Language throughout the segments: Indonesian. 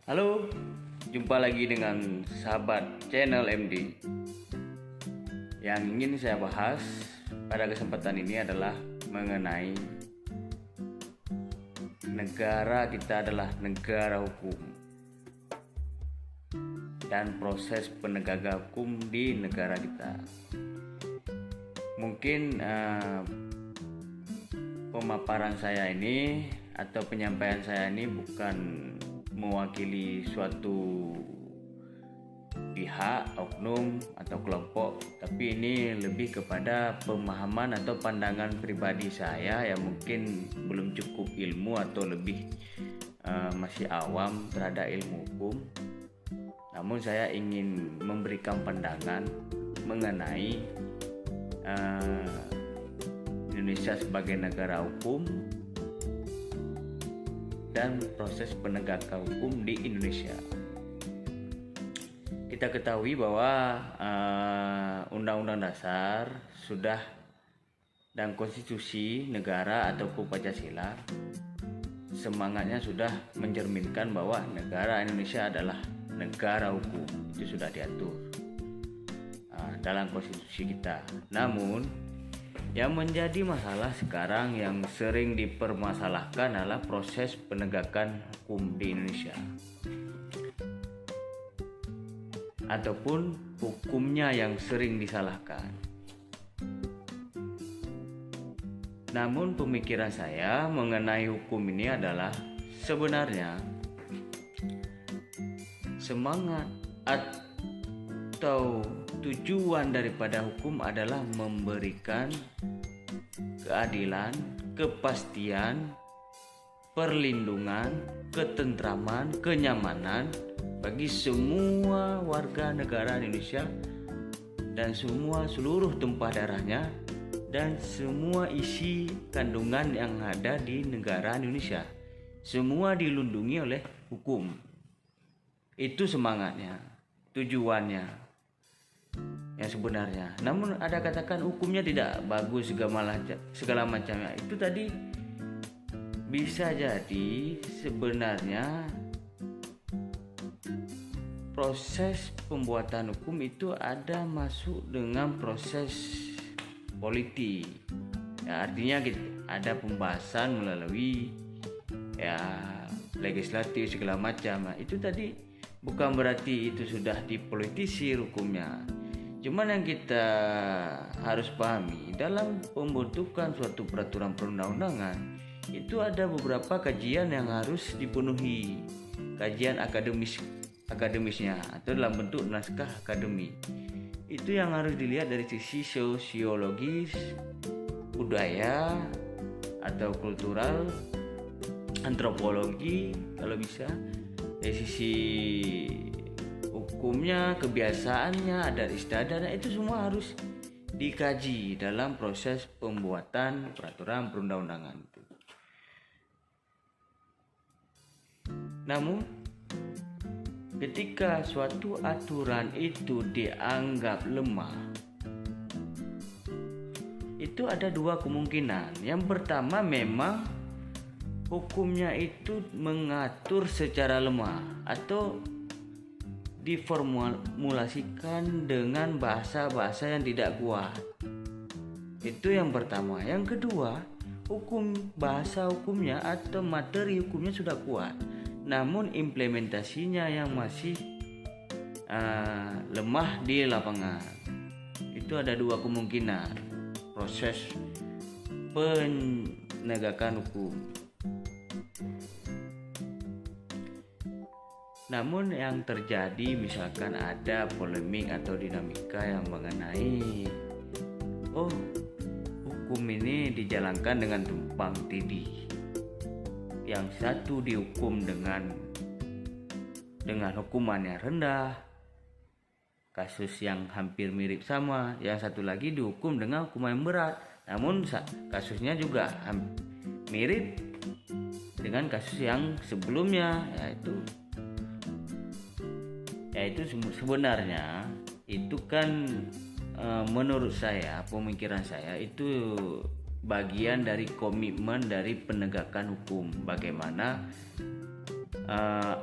Halo, jumpa lagi dengan sahabat channel MD. Yang ingin saya bahas pada kesempatan ini adalah mengenai negara kita adalah negara hukum dan proses penegakan hukum di negara kita. Mungkin pemaparan saya ini atau penyampaian saya ini bukan mewakili suatu pihak, oknum atau kelompok, tapi ini lebih kepada pemahaman atau pandangan pribadi saya yang mungkin belum cukup ilmu atau lebih masih awam terhadap ilmu hukum. Namun saya ingin memberikan pandangan mengenai Indonesia sebagai negara hukum dan proses penegakan hukum di Indonesia. Kita ketahui bahwa Undang-Undang Dasar sudah dan Konstitusi Negara ataupun Pancasila semangatnya sudah mencerminkan bahwa negara Indonesia adalah negara hukum. Itu sudah diatur dalam konstitusi kita. Namun yang menjadi masalah sekarang yang sering dipermasalahkan adalah proses penegakan hukum di Indonesia ataupun hukumnya yang sering disalahkan. Namun pemikiran saya mengenai hukum ini adalah sebenarnya semangat atau tujuan daripada hukum adalah memberikan keadilan, kepastian, perlindungan, ketentraman, kenyamanan bagi semua warga negara Indonesia dan seluruh tumpah darahnya dan semua isi kandungan yang ada di negara Indonesia. Semua dilindungi oleh hukum. Itu semangatnya, tujuannya yang sebenarnya. Namun ada katakan hukumnya tidak bagus segala macamnya. Itu tadi bisa jadi sebenarnya proses pembuatan hukum itu ada masuk dengan proses politik. Ya, artinya ada pembahasan melalui legislatif segala macam. Nah, itu tadi bukan berarti itu sudah dipolitisir hukumnya. Cuman yang kita harus pahami dalam pembentukan suatu peraturan perundang-undangan itu ada beberapa kajian yang harus dipenuhi, kajian akademisnya atau dalam bentuk naskah akademik. Itu yang harus dilihat dari sisi sosiologis, budaya atau kultural, antropologi kalau bisa, dari sisi hukumnya, kebiasaannya, adat istiadatnya, itu semua harus dikaji dalam proses pembuatan peraturan perundang-undangan itu. Namun ketika suatu aturan itu dianggap lemah, itu ada dua kemungkinan. Yang pertama, memang hukumnya itu mengatur secara lemah atau diformulasikan dengan bahasa-bahasa yang tidak kuat. Itu yang pertama. Yang kedua, bahasa hukumnya atau materi hukumnya sudah kuat, namun implementasinya yang masih lemah di lapangan. Itu ada dua kemungkinan proses penegakan hukum. Namun yang terjadi misalkan ada polemik atau dinamika yang mengenai hukum ini dijalankan dengan tumpang tindih. Yang satu dihukum dengan hukuman yang rendah, kasus yang hampir mirip sama. Yang satu lagi dihukum dengan hukuman yang berat, namun kasusnya juga mirip dengan kasus yang sebelumnya, yaitu sebenarnya itu kan menurut saya, pemikiran saya itu bagian dari komitmen dari penegakan hukum. Bagaimana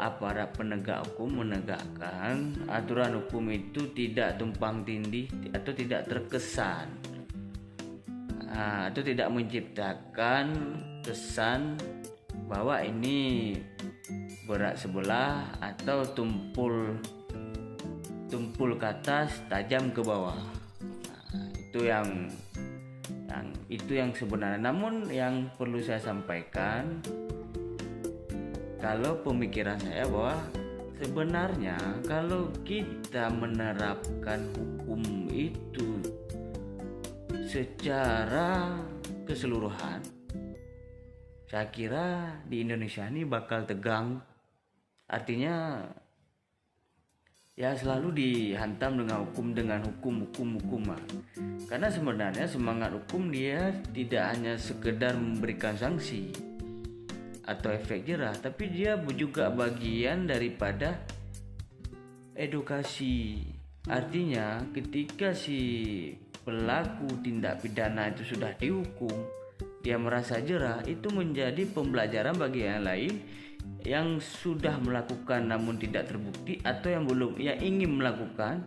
aparat penegak hukum menegakkan aturan hukum itu tidak tumpang tindih atau tidak terkesan, atau tidak menciptakan kesan bahwa ini berat sebelah atau tumpul ke atas tajam ke bawah. Itu yang sebenarnya. Namun yang perlu saya sampaikan, kalau pemikiran saya bahwa sebenarnya kalau kita menerapkan hukum itu secara keseluruhan, saya kira di Indonesia ini bakal tegang. Artinya ya selalu dihantam dengan hukum. Karena sebenarnya semangat hukum dia tidak hanya sekedar memberikan sanksi atau efek jerah, tapi dia juga bagian daripada edukasi. Artinya ketika si pelaku tindak pidana itu sudah dihukum, dia merasa jerah, itu menjadi pembelajaran bagi yang lain yang sudah melakukan namun tidak terbukti, atau yang ingin melakukan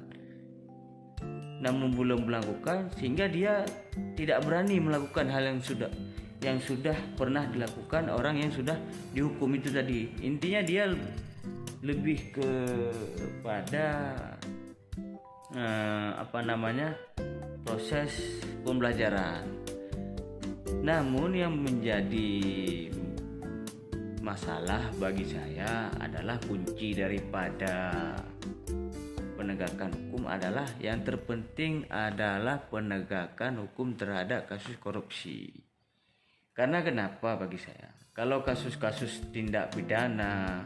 namun belum melakukan, sehingga dia tidak berani melakukan hal yang sudah pernah dilakukan orang yang sudah dihukum itu tadi. Intinya dia lebih kepada proses pembelajaran. Namun yang menjadi masalah bagi saya adalah kunci daripada penegakan hukum adalah yang terpenting adalah penegakan hukum terhadap kasus korupsi. Karena kenapa bagi saya? Kalau kasus-kasus tindak pidana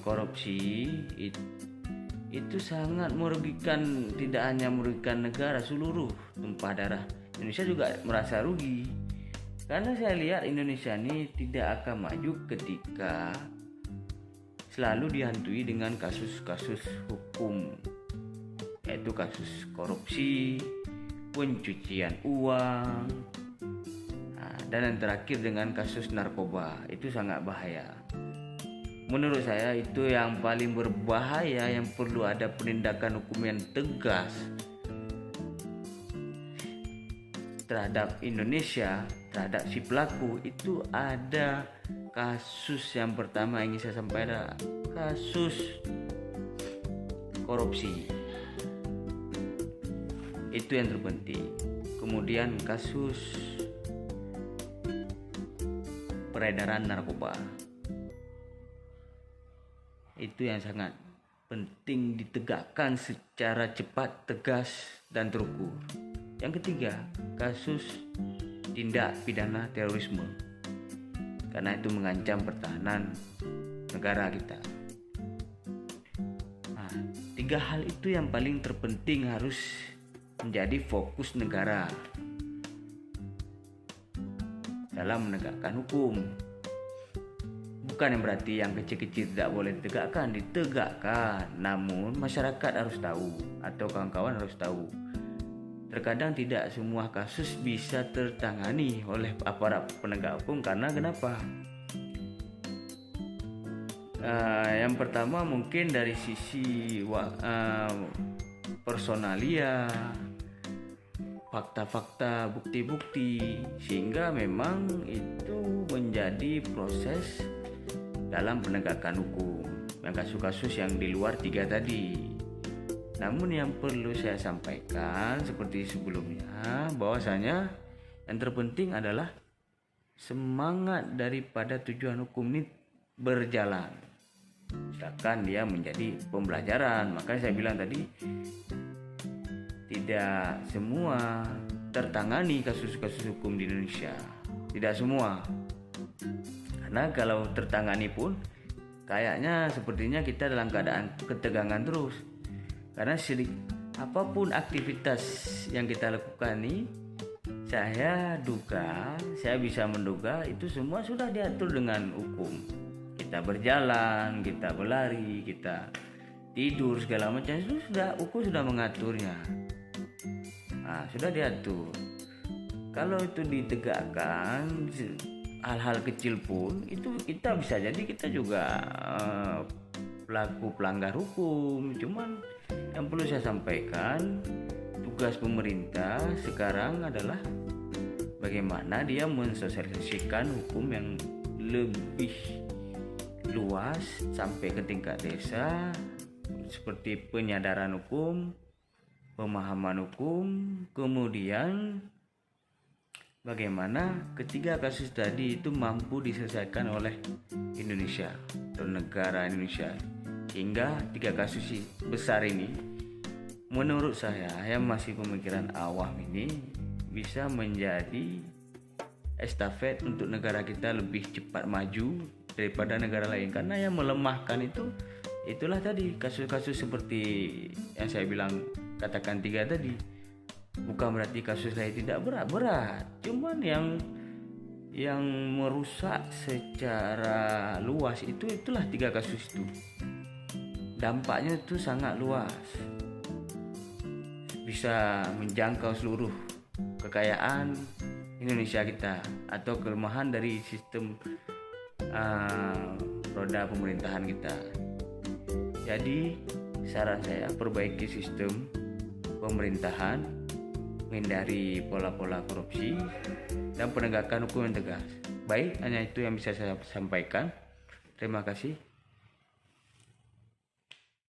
korupsi itu sangat merugikan, tidak hanya merugikan negara, seluruh tumpah darah Indonesia juga merasa rugi. Karena saya lihat Indonesia ini tidak akan maju ketika selalu dihantui dengan kasus-kasus hukum, yaitu kasus korupsi, pencucian uang, dan yang terakhir dengan kasus narkoba. Itu sangat bahaya. Menurut saya itu yang paling berbahaya, yang perlu ada penindakan hukum yang tegas terhadap Indonesia, terhadap si pelaku. Itu ada kasus yang pertama ingin saya sampaikan, kasus korupsi, itu yang terpenting. Kemudian kasus peredaran narkoba, itu yang sangat penting ditegakkan secara cepat, tegas, dan terukur. Yang ketiga, kasus tindak pidana terorisme, karena itu mengancam pertahanan negara kita. Tiga hal itu yang paling terpenting harus menjadi fokus negara dalam menegakkan hukum. Bukan yang berarti yang kecil-kecil tidak boleh ditegakkan, namun masyarakat harus tahu, atau kawan-kawan harus tahu, terkadang tidak semua kasus bisa tertangani oleh aparat penegak hukum. Karena kenapa? Yang pertama mungkin dari sisi personalia, fakta-fakta, bukti-bukti, sehingga memang itu menjadi proses dalam penegakan hukum yang kasus-kasus yang di luar tiga tadi. Namun yang perlu saya sampaikan seperti sebelumnya, bahwasanya yang terpenting adalah semangat daripada tujuan hukum ini berjalan, misalkan dia menjadi pembelajaran. Makanya saya bilang tadi, tidak semua tertangani kasus-kasus hukum di Indonesia, tidak semua. Karena kalau tertangani pun kayaknya sepertinya kita dalam keadaan ketegangan terus. Karena apapun aktivitas yang kita lakukan ini, saya bisa menduga itu semua sudah diatur dengan hukum. Kita berjalan, kita berlari, kita tidur, segala macam itu hukum sudah mengaturnya. Sudah diatur. Kalau itu ditegakkan, hal-hal kecil pun itu kita bisa jadi kita juga pelaku pelanggar hukum. Cuman yang perlu saya sampaikan, tugas pemerintah sekarang adalah bagaimana dia mensosialisasikan hukum yang lebih luas sampai ke tingkat desa, seperti penyadaran hukum, pemahaman hukum, kemudian bagaimana ketiga kasus tadi itu mampu diselesaikan oleh Indonesia atau negara Indonesia, hingga 3 kasus besar ini menurut saya yang masih pemikiran awam ini bisa menjadi estafet untuk negara kita lebih cepat maju daripada negara lain. Karena yang melemahkan itulah tadi kasus-kasus seperti yang saya bilang, katakan 3 tadi. Bukan berarti kasus lain tidak berat, cuman yang merusak secara luas itulah 3 kasus itu. Dampaknya itu sangat luas, bisa menjangkau seluruh kekayaan Indonesia kita atau kelemahan dari sistem roda pemerintahan kita. Jadi saran saya, perbaiki sistem pemerintahan, menghindari pola-pola korupsi, dan penegakan hukum yang tegas. Baik, hanya itu yang bisa saya sampaikan. Terima kasih.